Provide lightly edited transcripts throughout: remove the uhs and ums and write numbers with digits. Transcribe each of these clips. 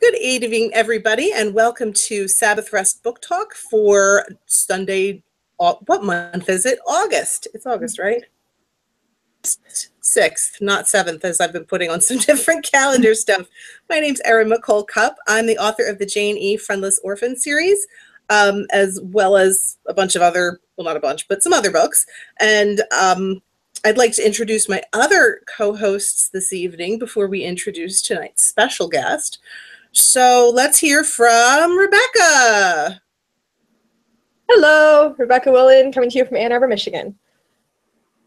Good evening, everybody, and welcome to Sabbath Rest Book Talk for Sunday. What month is it? August. It's August, right? 6th, not 7th, as I've been putting on some different calendar stuff. My name's Erin McCole Cupp. I'm the author of the Jane E. Friendless Orphan series, as well as a bunch of other, well, not a bunch, but some other books. And I'd like to introduce my other co-hosts this evening before we introduce tonight's special guest. So let's hear from Rebecca. Hello, Rebecca Willen, coming to you from Ann Arbor, Michigan.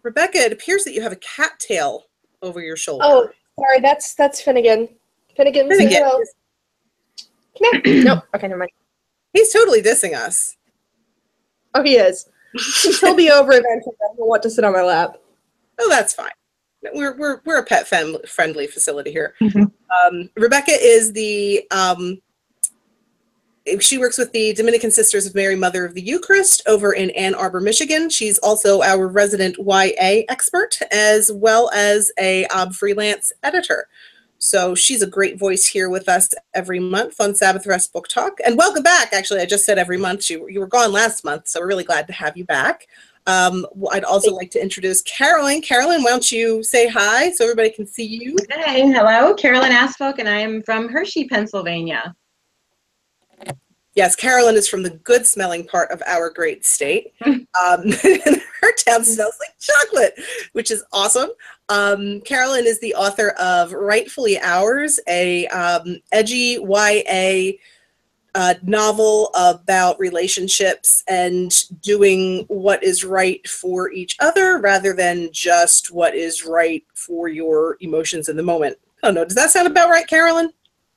Rebecca, it appears that you have a cat tail over your shoulder. Oh, sorry, that's Finnegan. Finnegan. Come here. Nope. Okay, never mind. He's totally dissing us. Oh, he is. He'll be over eventually. I don't want to sit on my lap. Oh, that's fine. We're a pet friendly facility here. Mm-hmm. Rebecca is the she works with the Dominican Sisters of Mary, Mother of the Eucharist over in Ann Arbor, Michigan. She's also our resident YA expert, as well as a freelance editor. So she's a great voice here with us every month on Sabbath Rest Book Talk. And welcome back. Actually, I just said every month. You were gone last month, so we're really glad to have you back. I'd also like to introduce Carolyn. Carolyn, why don't you say hi so everybody can see you? Hi, hello, Carolyn Astfalk, and I am from Hershey, Pennsylvania. Yes, Carolyn is from the good-smelling part of our great state. Her town smells like chocolate, which is awesome. Carolyn is the author of Rightfully Ours, a edgy YA novel about relationships and doing what is right for each other rather than just what is right for your emotions in the moment. I don't know. Does that sound about right, Carolyn?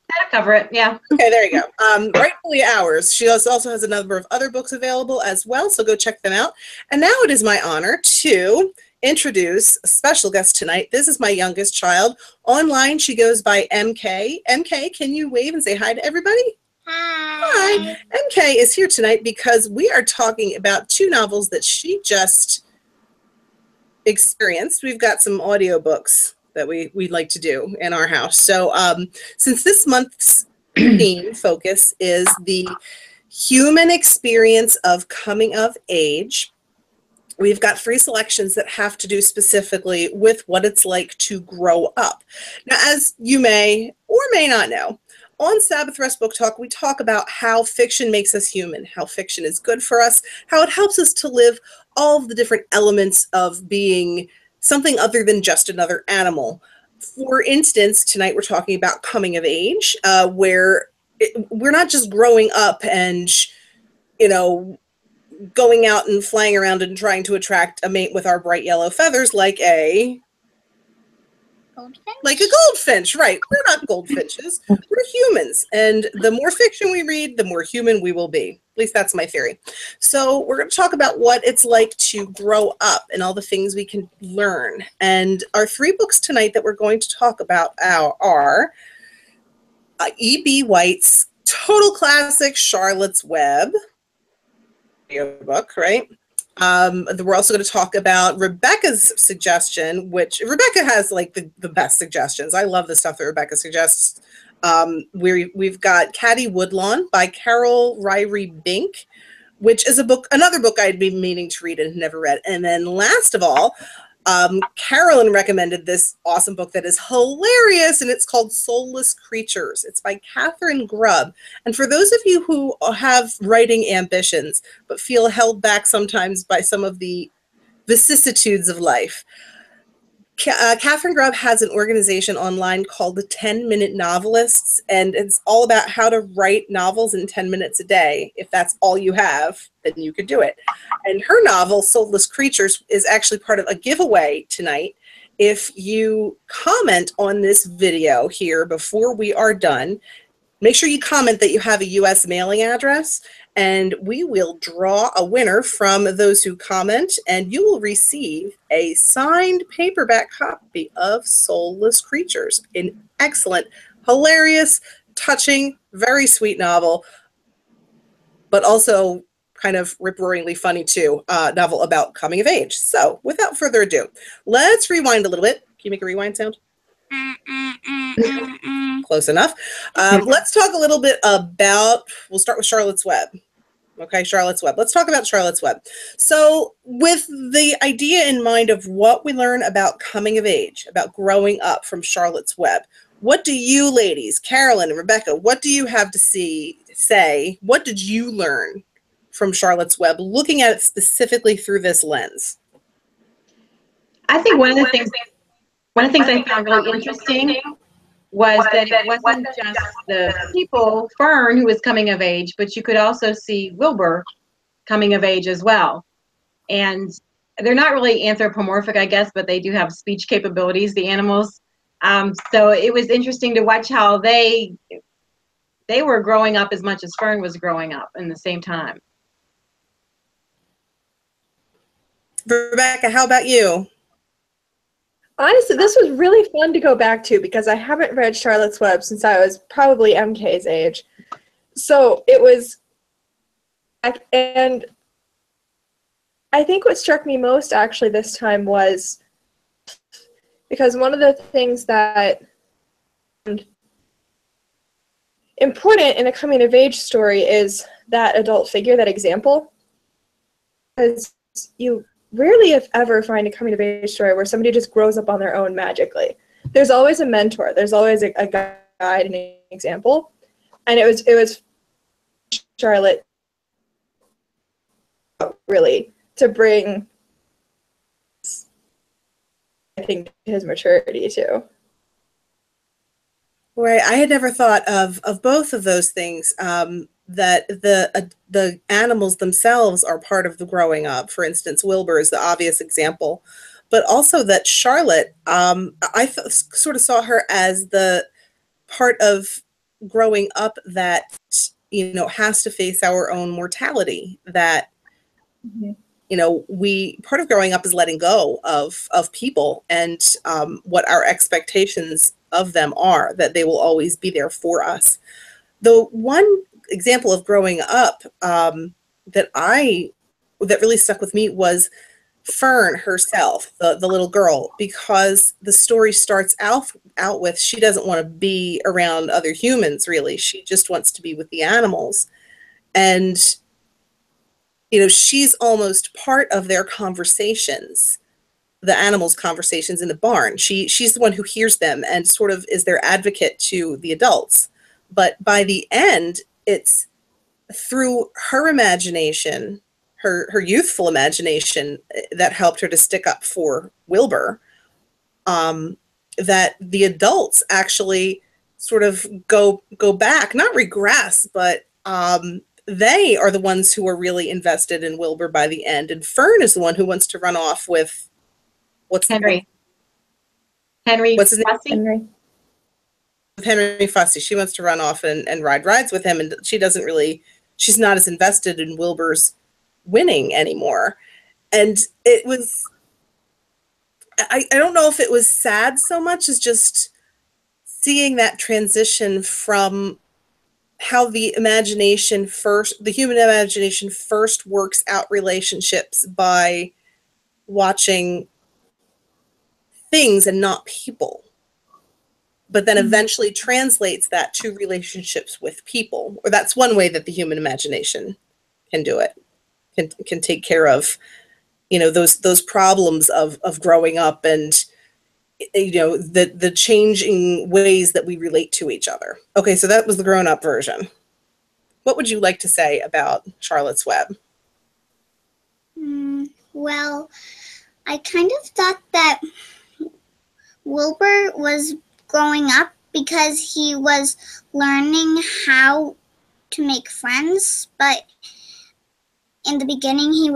That'll cover it, yeah. Okay, there you go. Rightfully Ours. She also has a number of other books available as well, so go check them out. And now it is my honor to introduce a special guest tonight. This is my youngest child. Online, she goes by MK. MK, can you wave and say hi to everybody? Hi. MK is here tonight because we are talking about two novels that she just experienced. We've got some audiobooks that we'd like to do in our house. So since this month's theme focus is the human experience of coming of age, we've got 3 selections that have to do specifically with what it's like to grow up. Now, as you may or may not know, on Sabbath Rest Book Talk, we talk about how fiction makes us human, how fiction is good for us, how it helps us to live all of the different elements of being something other than just another animal. For instance, tonight we're talking about coming of age, where we're not just growing up and, you know, going out and flying around and trying to attract a mate with our bright yellow feathers like a goldfinch, right? We're not goldfinches. We're humans. And the more fiction we read, the more human we will be. At least that's my theory. So we're going to talk about what it's like to grow up and all the things we can learn. And our 3 books tonight that we're going to talk about are E.B. White's total classic Charlotte's Web book, right? We're also going to talk about Rebecca's suggestion, which Rebecca has like the best suggestions. I love the stuff that Rebecca suggests. We've got Caddy Woodlawn by Ryrie Brink, which is another book I'd been meaning to read and never read. And then last of all, Carolyn recommended this awesome book that is hilarious, and it's called Soulless Creatures. It's by Katharine Grubb. And for those of you who have writing ambitions but feel held back sometimes by some of the vicissitudes of life, Katharine Grubb has an organization online called the 10-Minute Novelists, and it's all about how to write novels in 10 minutes a day. If that's all you have, then you could do it. And her novel, Soulless Creatures, is actually part of a giveaway tonight. If you comment on this video here before we are done, make sure you comment that you have a U.S. mailing address, and we will draw a winner from those who comment, and you will receive a signed paperback copy of Soulless Creatures, an excellent, hilarious, touching, very sweet novel, but also kind of rip-roaringly funny too, novel about coming of age. So without further ado, let's rewind a little bit. Can you make a rewind sound? Close enough. Let's talk a little bit about, we'll start with Charlotte's Web. Okay, Charlotte's Web. Let's talk about Charlotte's Web. So with the idea in mind of what we learn about coming of age, about growing up from Charlotte's Web, what do you ladies, Carolyn and Rebecca, what do you have to say? What did you learn from Charlotte's Web, looking at it specifically through this lens? I think one of the things I found really interesting was that it wasn't just the people, Fern, who was coming of age, but you could also see Wilbur coming of age as well. And they're not really anthropomorphic, I guess, but they do have speech capabilities, the animals. So it was interesting to watch how they were growing up as much as Fern was growing up in the same time. Rebecca, how about you? Honestly, this was really fun to go back to because I haven't read Charlotte's Web since I was probably MK's age. So it was, and I think what struck me most actually this time was, because one of the things that important in a coming of age story is that adult figure, that example. Because you rarely, if ever, find a coming of age story where somebody just grows up on their own magically. There's always a mentor. There's always a guide and an example. And it was Charlotte really to bring, I think, his maturity too. Right. I had never thought of both of those things. That the animals themselves are part of the growing up. For instance, Wilbur is the obvious example, but also that Charlotte, I sort of saw her as the part of growing up that, you know, has to face our own mortality. That, you know, part of growing up is letting go of people and what our expectations of them are, that they will always be there for us. The one example of growing up that really stuck with me was Fern herself, the little girl, because the story starts out with she doesn't want to be around other humans, really. She just wants to be with the animals. And, you know, she's almost part of their conversations, the animals' conversations in the barn. She's the one who hears them and sort of is their advocate to the adults. But by the end, it's through her imagination, her youthful imagination, that helped her to stick up for Wilbur, that the adults actually sort of go back, not regress, but they are the ones who are really invested in Wilbur by the end. And Fern is the one who wants to run off with Henry. What's his name? Henry. With Henry Fussy. She wants to run off and ride rides with him, and she's not as invested in Wilbur's winning anymore. And it was, I don't know if it was sad so much as just seeing that transition from how the human imagination first works out relationships by watching things and not people, but then eventually translates that to relationships with people. Or that's one way that the human imagination can do it, can take care of, you know, those problems of growing up and, you know, the changing ways that we relate to each other. Okay, so that was the grown-up version. What would you like to say about Charlotte's Web? Well, I kind of thought that Wilbur was growing up because he was learning how to make friends, but in the beginning he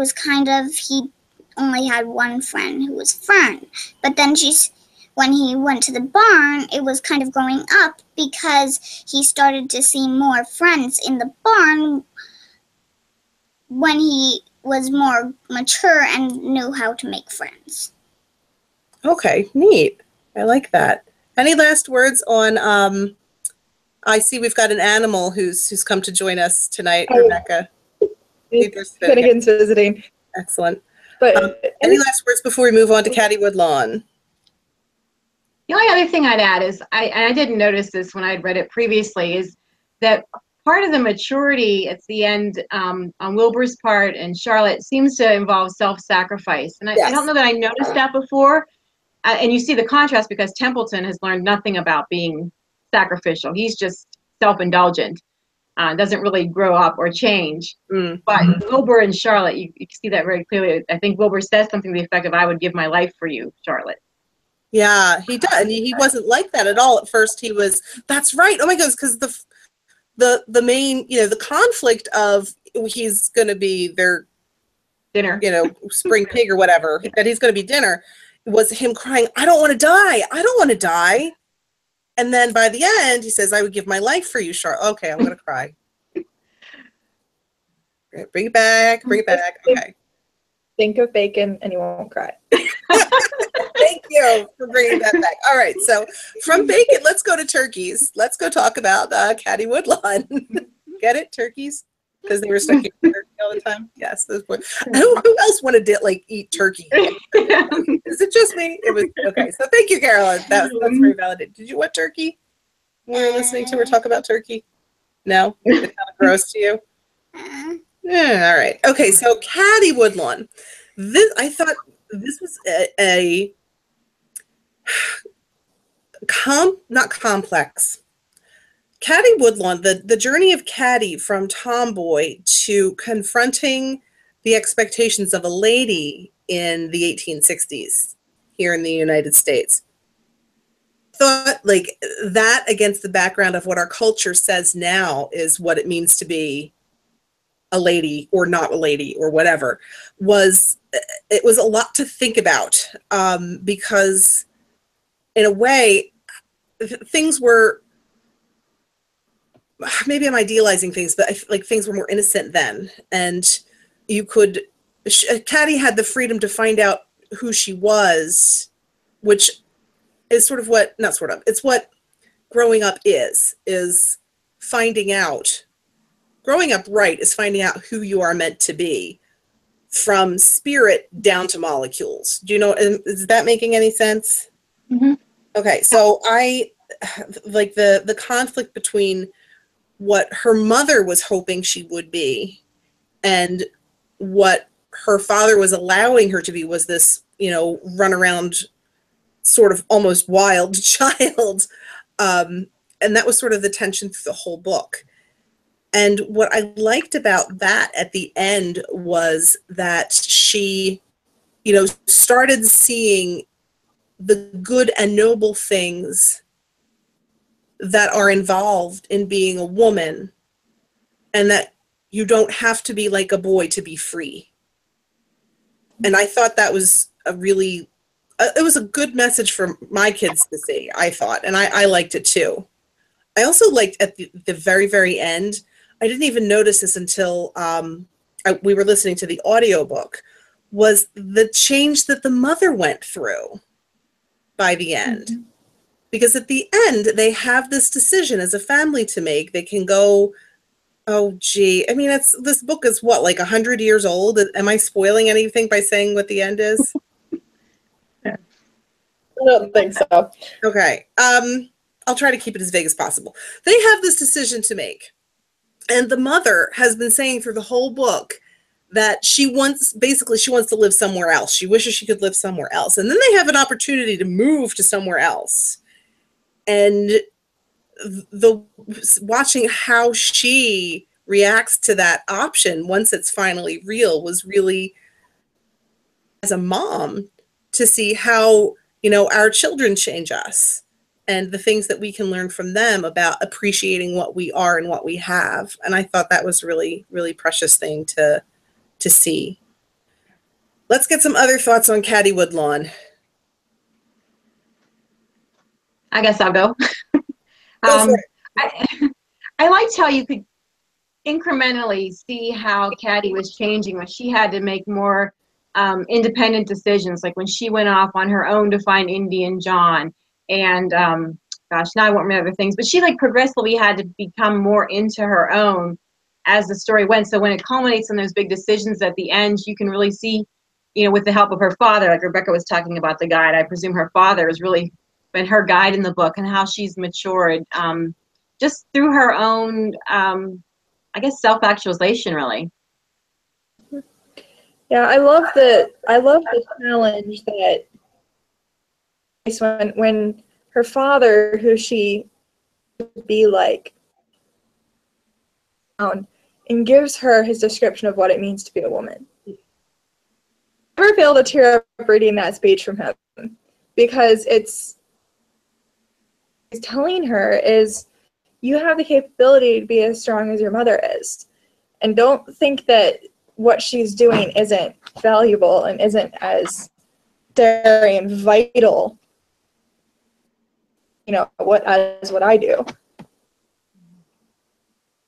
only had one friend who was Fern. But then when he went to the barn, it was kind of growing up because he started to see more friends in the barn when he was more mature and knew how to make friends. Okay, neat. I like that. Any last words on, I see we've got an animal who's come to join us tonight, Rebecca. Finnegan's visiting. Excellent. But any last words before we move on to Caddy Woodlawn? The only other thing I'd add is, I didn't notice this when I'd read it previously, is that part of the maturity at the end on Wilbur's part and Charlotte seems to involve self-sacrifice. And I don't know that I noticed that before. And you see the contrast because Templeton has learned nothing about being sacrificial. He's just self-indulgent, doesn't really grow up or change. But Wilbur and Charlotte, you see that very clearly. I think Wilbur says something to the effect of, "I would give my life for you, Charlotte." Yeah, he does. And he wasn't like that at all. At first he was, that's right. Oh my goodness, because the main, the conflict of he's going to be their dinner, spring pig or whatever, that he's going to be dinner, was him crying, "I don't want to die. I don't want to die." And then by the end, he says, "I would give my life for you, Charlotte." Okay, I'm going to cry. Bring it back. Bring it back. Okay. Think of bacon and you won't cry. Thank you for bringing that back. All right, so from bacon, let's go to turkeys. Let's go talk about Caddy Woodlawn. Get it, turkeys? Because they were stuck eating turkey all the time. Yes, those boys. Who else wanted to eat turkey? Is it just me? It was okay. So thank you, Carolyn. That's very validated. Did you want turkey? When we were listening to her talk about turkey? No, it's kind of gross to you. Yeah, all right. Okay, so Caddy Woodlawn. I thought this was not complex. Caddy Woodlawn, the journey of Caddy from tomboy to confronting the expectations of a lady in the 1860s here in the United States. Thought that against the background of what our culture says now is what it means to be a lady or not a lady or whatever, it was a lot to think about, because in a way things were, maybe I'm idealizing things, but things were more innocent then, and Caddy had the freedom to find out who she was, which is it's what growing up is finding out. Growing up right is finding out who you are meant to be, from spirit down to molecules. Do you know, is that making any sense? Mm-hmm. Okay, so I like the conflict between what her mother was hoping she would be and what her father was allowing her to be was this, run around sort of almost wild child. And that was sort of the tension through the whole book. And what I liked about that at the end was that she, started seeing the good and noble things that are involved in being a woman, and that you don't have to be like a boy to be free. And I thought that was it was a good message for my kids to see, I thought, and I liked it too. I also liked at the very, very end, I didn't even notice this until we were listening to the audiobook, was the change that the mother went through by the end. Mm-hmm. Because at the end, they have this decision as a family to make. They can go, oh, gee. I mean, this book is what, 100 years old? Am I spoiling anything by saying what the end is? I don't think so. Okay. I'll try to keep it as vague as possible. They have this decision to make. And the mother has been saying through the whole book that she wants to live somewhere else. She wishes she could live somewhere else. And then they have an opportunity to move to somewhere else. And watching how she reacts to that option once it's finally real was really, as a mom, to see how, our children change us. And the things that we can learn from them about appreciating what we are and what we have. And I thought that was really, really precious thing to see. Let's get some other thoughts on Caddy Woodlawn. I guess I'll go. Go for it. I liked how you could incrementally see how Caddy was changing when she had to make more independent decisions, like when she went off on her own to find Indian John. And gosh, now I won't remember other things, but she progressively had to become more into her own as the story went. So when it culminates in those big decisions at the end, you can really see, with the help of her father, like Rebecca was talking about the guide, I presume her father is really been her guide in the book, and how she's matured just through her own, I guess, self-actualization, really. Yeah, I love the challenge that when her father, who she would be like, and gives her his description of what it means to be a woman. I never fail to tear up reading that speech from him, because it's telling her is, you have the capability to be as strong as your mother is, and don't think that what she's doing isn't valuable and isn't as necessary and vital, what I do.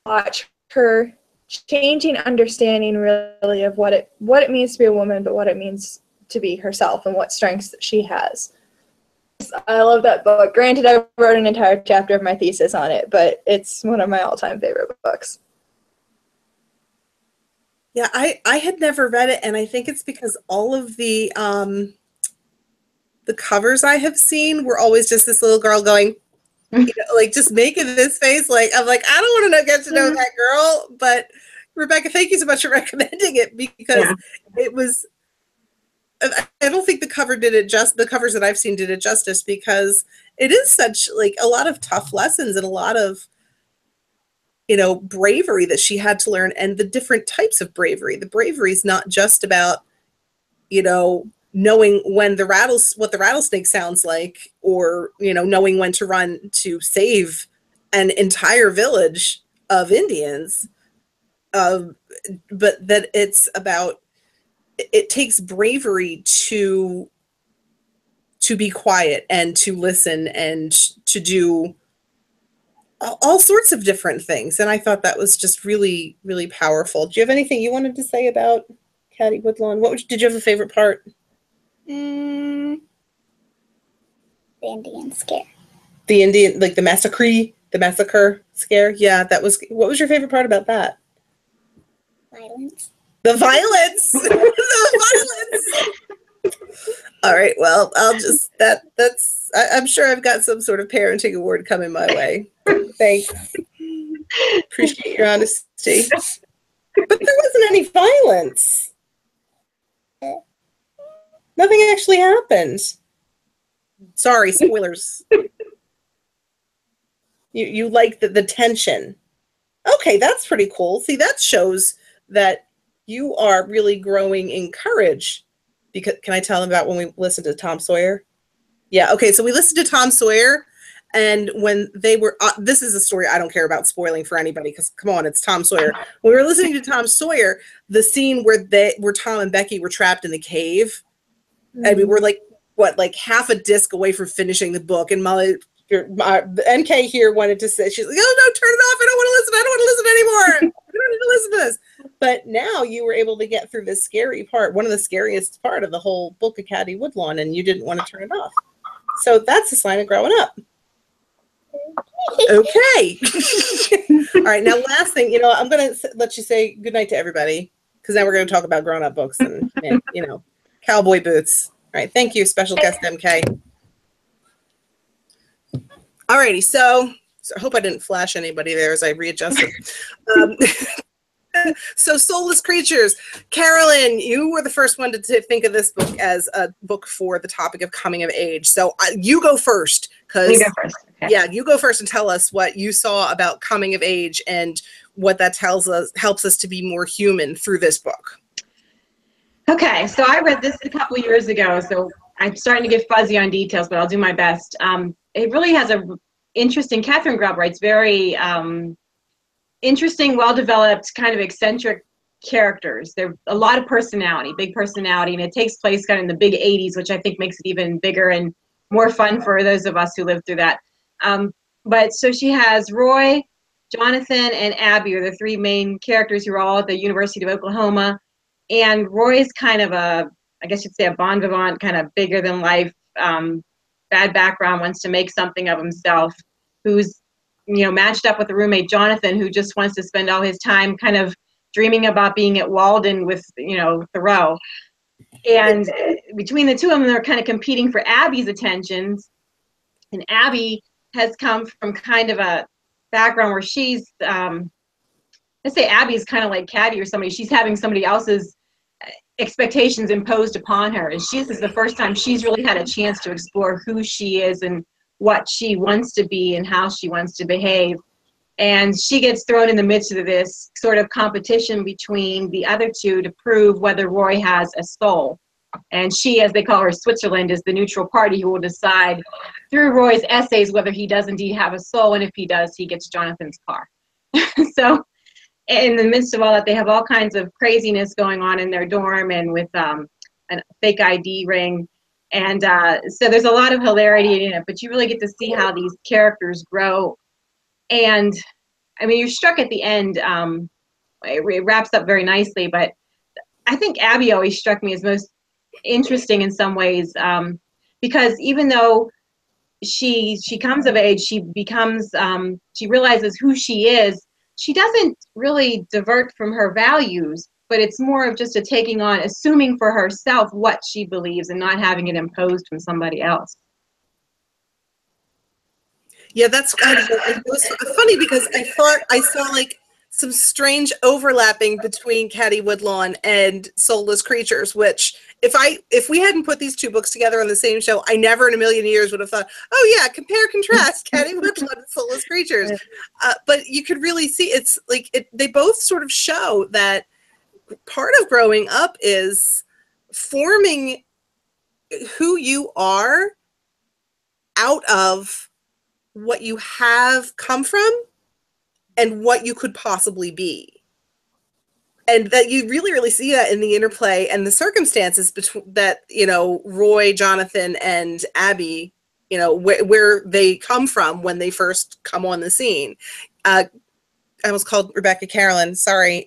Watch her changing understanding, really, of what it means to be a woman, but what it means to be herself and what strengths that she has. I love that book. Granted, I wrote an entire chapter of my thesis on it, but it's one of my all-time favorite books. Yeah, I had never read it, and I think it's because all of the covers I have seen were always just this little girl going, like just making this face. Like, I'm like, I don't want to get to know that girl. But Rebecca, thank you so much for recommending it, because it was, I don't think the covers that I've seen did it justice, because it is such like a lot of tough lessons and a lot of, bravery that she had to learn, and the different types of bravery. The bravery is not just about, knowing when what the rattlesnake sounds like, or, knowing when to run to save an entire village of Indians. But that it's about, it takes bravery to be quiet and to listen and to do all sorts of different things. And I thought that was just really, really powerful. Do you have anything you wanted to say about Caddy Woodlawn? Did you have a favorite part? The Indian scare. The Indian, like the massacre scare? Yeah, that was, what was your favorite part about that? Violence. The violence! The violence! All right, well, I'll just, I'm sure I've got some sort of parenting award coming my way. Thanks. Appreciate your honesty. But there wasn't any violence. Nothing actually happened. Sorry, spoilers. You like the tension. Okay, that's pretty cool. See, that shows that you are really growing in courage. Because, can I tell them about when we listened to Tom Sawyer? Yeah, okay, so we listened to Tom Sawyer, and when they were, this is a story I don't care about spoiling for anybody, because come on, it's Tom Sawyer. When we were listening to Tom Sawyer, the scene where Tom and Becky were trapped in the cave, I mean, we're like, like half a disc away from finishing the book, and Molly, NK here wanted to say, she's like, oh no, turn it off, I don't want to listen anymore. We don't need to listen to this. But now you were able to get through this scary part, one of the scariest part of the whole book of Caddy Woodlawn, and you didn't want to turn it off. So that's a sign of growing up. Okay. All right, now last thing, I'm going to let you say goodnight to everybody, because now we're going to talk about grown-up books and cowboy boots. All right, thank you, special guest MK. All righty, so I hope I didn't flash anybody there as I readjusted. So Soulless Creatures. Carolyn, you were the first one to think of this book as a book for the topic of coming of age. So you go first. You go first. Okay. Yeah, you go first and tell us what you saw about coming of age and what that helps us to be more human through this book. Okay, so I read this a couple years ago, so I'm starting to get fuzzy on details, but I'll do my best. It really has a interesting, Katharine Grubb writes very interesting, well-developed, kind of eccentric characters. They're a lot of personality, big personality, and it takes place kind of in the big 80s, which I think makes it even bigger and more fun for those of us who lived through that. But so she has Roy, Jonathan, and Abby are the three main characters who are all at the University of Oklahoma. And Roy's kind of a, I guess you'd say, a bon vivant, kind of bigger than life, bad background, wants to make something of himself, who's matched up with the roommate Jonathan, who just wants to spend all his time kind of dreaming about being at Walden with Thoreau. And between the two of them, they're kind of competing for Abby's attentions. And Abby has come from kind of a background where she's, let's say Abby's kind of like Caddy or somebody. She's having somebody else's expectations imposed upon her. And this is the first time she's really had a chance to explore who she is and what she wants to be and how she wants to behave. And she gets thrown in the midst of this sort of competition between the other two to prove whether Roy has a soul. And she, as they call her, Switzerland, is the neutral party who will decide through Roy's essays whether he does indeed have a soul, and if he does, he gets Jonathan's car. So in the midst of all that, they have all kinds of craziness going on in their dorm, and with a fake ID ring. And so there's a lot of hilarity in it, but you really get to see how these characters grow. And I mean, you're struck at the end. It wraps up very nicely, but I think Abby always struck me as most interesting in some ways, because even though she comes of age, she becomes, she realizes who she is. She doesn't really divert from her values, but it's more of just a taking on, assuming for herself what she believes and not having it imposed from somebody else. Yeah, that's kind of, it was funny because I thought I saw like some strange overlapping between Caddy Woodlawn and Soulless Creatures, which if we hadn't put these two books together on the same show, I never in a million years would have thought, oh yeah, compare, contrast Caddy Woodlawn and Soulless Creatures. But you could really see it's like they both sort of show that part of growing up is forming who you are out of what you have come from and what you could possibly be. And that you really, really see that in the interplay and the circumstances between that, you know, Roy, Jonathan, and Abby, you know, where they come from when they first come on the scene. I almost called Rebecca Carolyn. Sorry.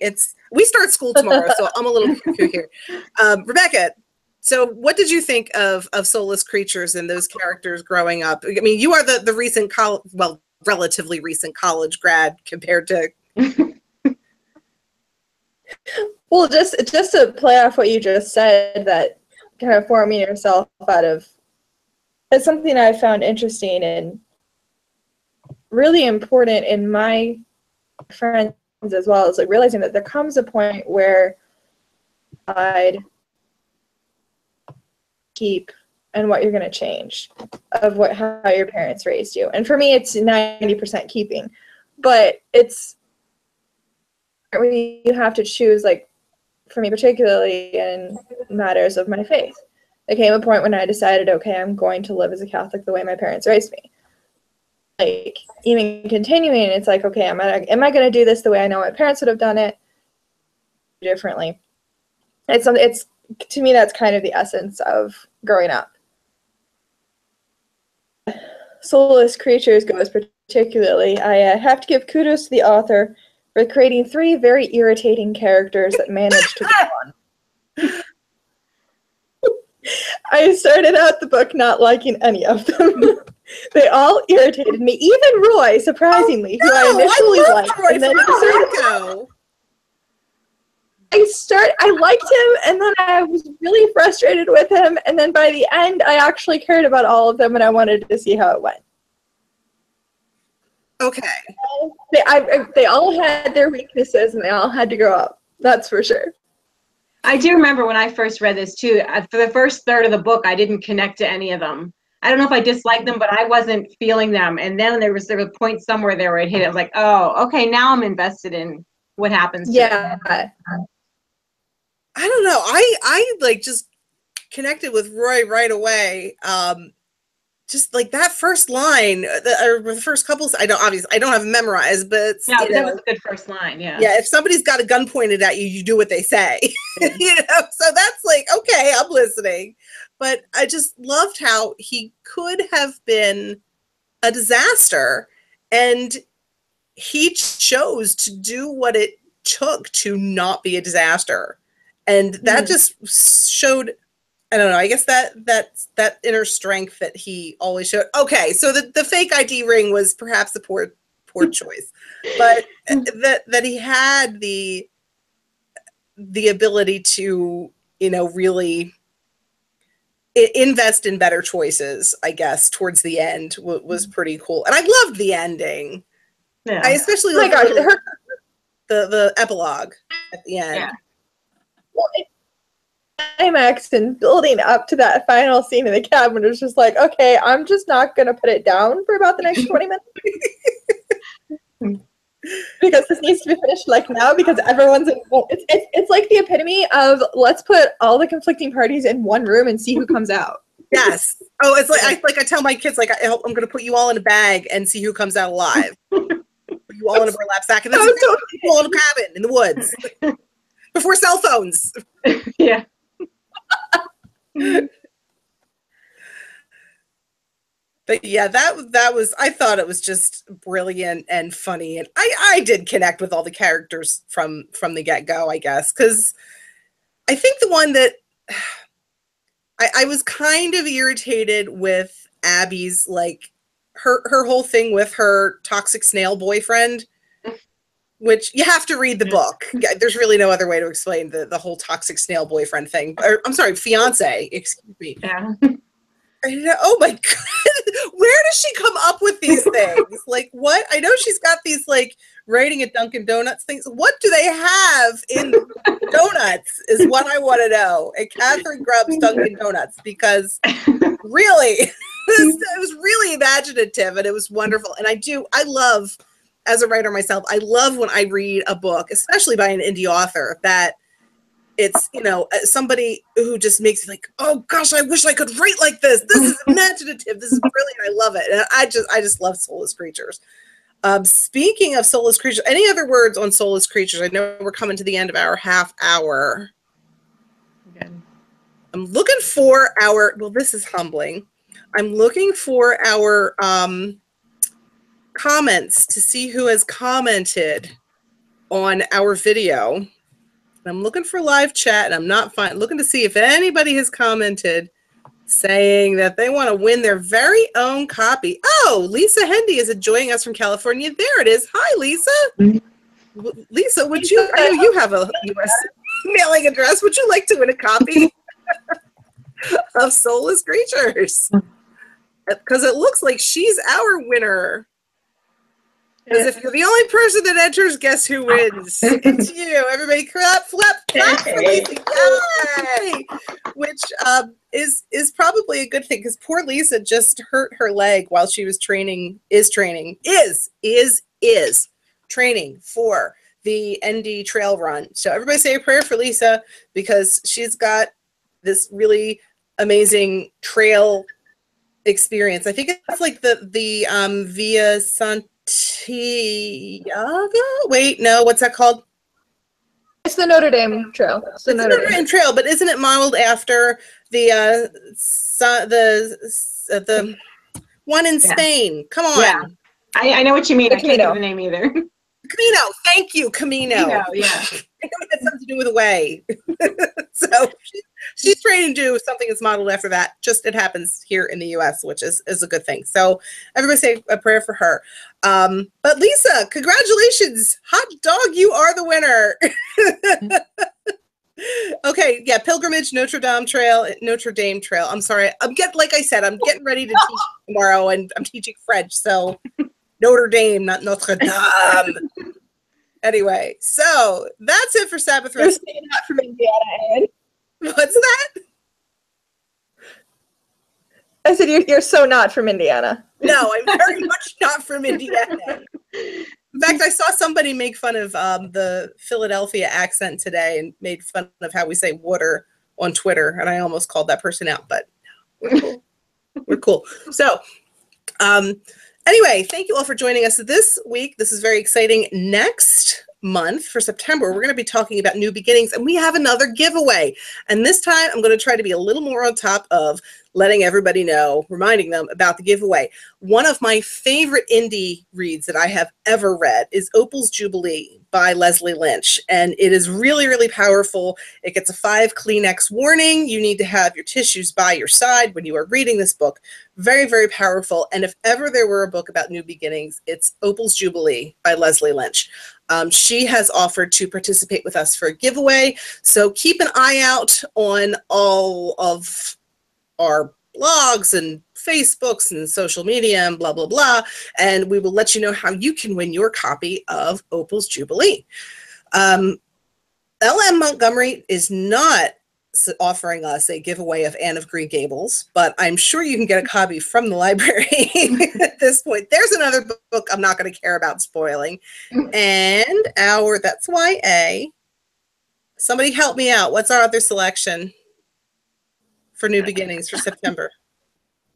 We start school tomorrow, so I'm a little cuckoo here. Rebecca, so what did you think of Soulless Creatures and those characters growing up? I mean, you are the recent relatively recent college grad compared to. Well, just to play off what you just said, that kind of forming yourself out of, it's something I found interesting and really important in my friends as well, is like realizing that there comes a point where I'd keep and what you're going to change of how your parents raised you. And for me, it's 90% keeping, but it's when you have to choose, like for me particularly in matters of my faith. There came a point when I decided, okay, I'm going to live as a Catholic the way my parents raised me. Like even continuing, it's like, okay, am I going to do this the way I know my parents would have done it differently? It's to me, that's kind of the essence of growing up. Soulless Creatures goes particularly. I have to give kudos to the author for creating 3 very irritating characters that managed to go on. I started out the book not liking any of them. They all irritated me. Even Roy, surprisingly, who I initially liked. Roy and then I liked him, and then I was really frustrated with him, and then by the end, I actually cared about all of them, and I wanted to see how it went. Okay. They all had their weaknesses, and they all had to grow up. That's for sure. I do remember when I first read this, too. For the first third of the book, I didn't connect to any of them. I don't know if I disliked them, but I wasn't feeling them. And then there was a point somewhere there where it hit. I was like, oh, okay, now I'm invested in what happens to them. I don't know. I like just connected with Roy right away. Just like that first line, or the first couple. I don't have it memorized, but no, that was a good first line. Yeah. Yeah. If somebody's got a gun pointed at you, you do what they say. Yeah. You know. So that's like, okay, I'm listening. But I just loved how he could have been a disaster, and he chose to do what it took to not be a disaster. And that just showed, I don't know, I guess that inner strength that he always showed. Okay, so the fake ID ring was perhaps a poor choice. But that he had the ability to, you know, really invest in better choices, I guess, towards the end was pretty cool. And I loved the ending. Yeah. I especially Oh my loved gosh, the epilogue at the end. Yeah. well, climax and building up to that final scene in the cabin was just like, okay, I'm just not gonna put it down for about the next 20 minutes. Because this needs to be finished like now, because everyone's in, it's like the epitome of let's put all the conflicting parties in one room and see who comes out. Yes. Oh, it's like I tell my kids, like, I'm going to put you all in a bag and see who comes out alive. Put you all in a burlap sack, and then people all in a cabin in the woods before cell phones. Yeah. But yeah, that was, I thought it was just brilliant and funny, and I did connect with all the characters from the get-go, I guess, because I think the one that I was kind of irritated with Abby's, like, her whole thing with her toxic snail boyfriend, which you have to read the book. There's really no other way to explain the whole toxic snail boyfriend thing. Or, I'm sorry, fiance, excuse me. Yeah. Oh my God, where does she come up with these things? Like, what? I know she's got these, like, writing at Dunkin' Donuts things. What do they have in donuts is what I want to know. At Katharine Grubb's Dunkin' Donuts, because really, it was really imaginative and it was wonderful. And I love, as a writer myself, I love when I read a book, especially by an indie author, that it's, you know, somebody who just makes it like, oh gosh, I wish I could write like this. This is imaginative. This is brilliant. I love it. And I just love Soulless Creatures. Speaking of Soulless Creatures, any other words on Soulless Creatures? I know we're coming to the end of our half hour. Good. I'm looking for our, well, this is humbling. I'm looking for our comments to see who has commented on our video. I'm looking for live chat, and I'm not looking to see if anybody has commented saying that they want to win their very own copy. Oh, Lisa Hendy is joining us from California. There it is. Hi, Lisa. Lisa, would you, I know you have a U.S. mailing address. Would you like to win a copy of Soulless Creatures? Because it looks like she's our winner. Because if you're the only person that enters, guess who wins? It's you. Everybody clap for Lisa. Yay! Which is probably a good thing, because poor Lisa just hurt her leg while she was training for the ND trail run. So everybody say a prayer for Lisa, because she's got this really amazing trail experience. I think it's like the Via Santiago. Wait, no, what's that called? It's the Notre Dame Trail. It's the Notre Dame Trail, but isn't it modeled after the one in Spain? Come on. Yeah. I know what you mean. I can't think of the name either. Camino. Thank you, Camino. Yeah. It has something to do with a way. So she's trying to do something that's modeled after that. Just it happens here in the U.S., which is a good thing. So everybody say a prayer for her. But Lisa, congratulations. Hot dog, you are the winner. Okay, yeah, Pilgrimage, Notre Dame Trail. I'm sorry. Like I said, I'm getting ready to teach tomorrow, and I'm teaching French, so Notre Dame, not Notre Dame. Anyway, so that's it for Sabbath Rest. You're not from Indiana, Anne. What's that? I said you're so not from Indiana. No, I'm very much not from Indiana. In fact, I saw somebody make fun of the Philadelphia accent today and made fun of how we say water on Twitter, and I almost called that person out, but we're cool. We're cool. So, anyway, thank you all for joining us this week. This is very exciting. Next month for September, we're going to be talking about new beginnings, and we have another giveaway. And this time I'm going to try to be a little more on top of letting everybody know, reminding them about the giveaway. One of my favorite indie reads that I have ever read is Opal's Jubilee by Leslie Lynch. And it is really, really powerful. It gets a 5 Kleenex warning. You need to have your tissues by your side when you are reading this book. Very, very powerful. And if ever there were a book about new beginnings, it's Opal's Jubilee by Leslie Lynch. She has offered to participate with us for a giveaway. So keep an eye out on all of our blogs and Facebooks and social media and blah, blah, blah. And we will let you know how you can win your copy of Opal's Jubilee. L.M. Montgomery is not offering us a giveaway of Anne of Green Gables, but I'm sure you can get a copy from the library at this point. There's another book I'm not going to care about spoiling. And that's YA. Somebody help me out. What's our other selection for New Beginnings for September?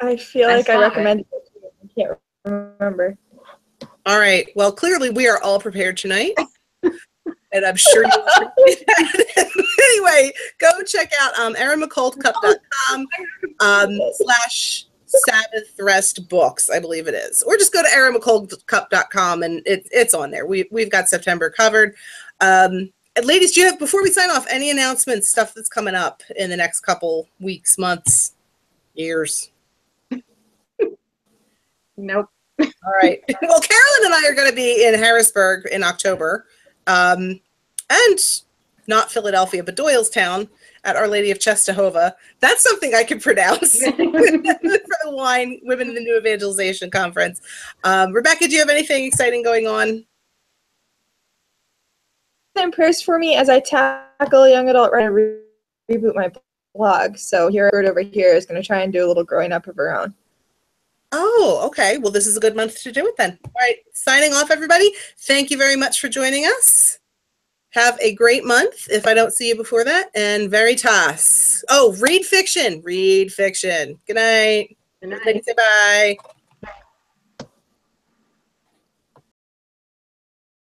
I feel like I recommended it. I can't remember. All right. Well, clearly we are all prepared tonight. And I'm sure you'll appreciate that. Anyway, go check out ErinMcColeCupp.com /Sabbath Rest Books, I believe it is. Or just go to ErinMcColeCupp.com and it's on there. We've got September covered. Ladies, do you have, before we sign off, any announcements, stuff that's coming up in the next couple weeks, months, years? Nope. All right. Well, Carolyn and I are going to be in Harrisburg in October. And not Philadelphia, but Doylestown at Our Lady of Czestochowa. That's something I can pronounce for the Wine Women in the New Evangelization Conference. Rebecca, do you have anything exciting going on? And prayers for me as I tackle young adult writing and reboot my blog. So here, Bird over here is going to try and do a little growing up of her own. Oh, okay. Well, this is a good month to do it then. All right. Signing off, everybody. Thank you very much for joining us. Have a great month if I don't see you before that. And Veritas. Oh, read fiction. Read fiction. Good night. Good night. Say bye.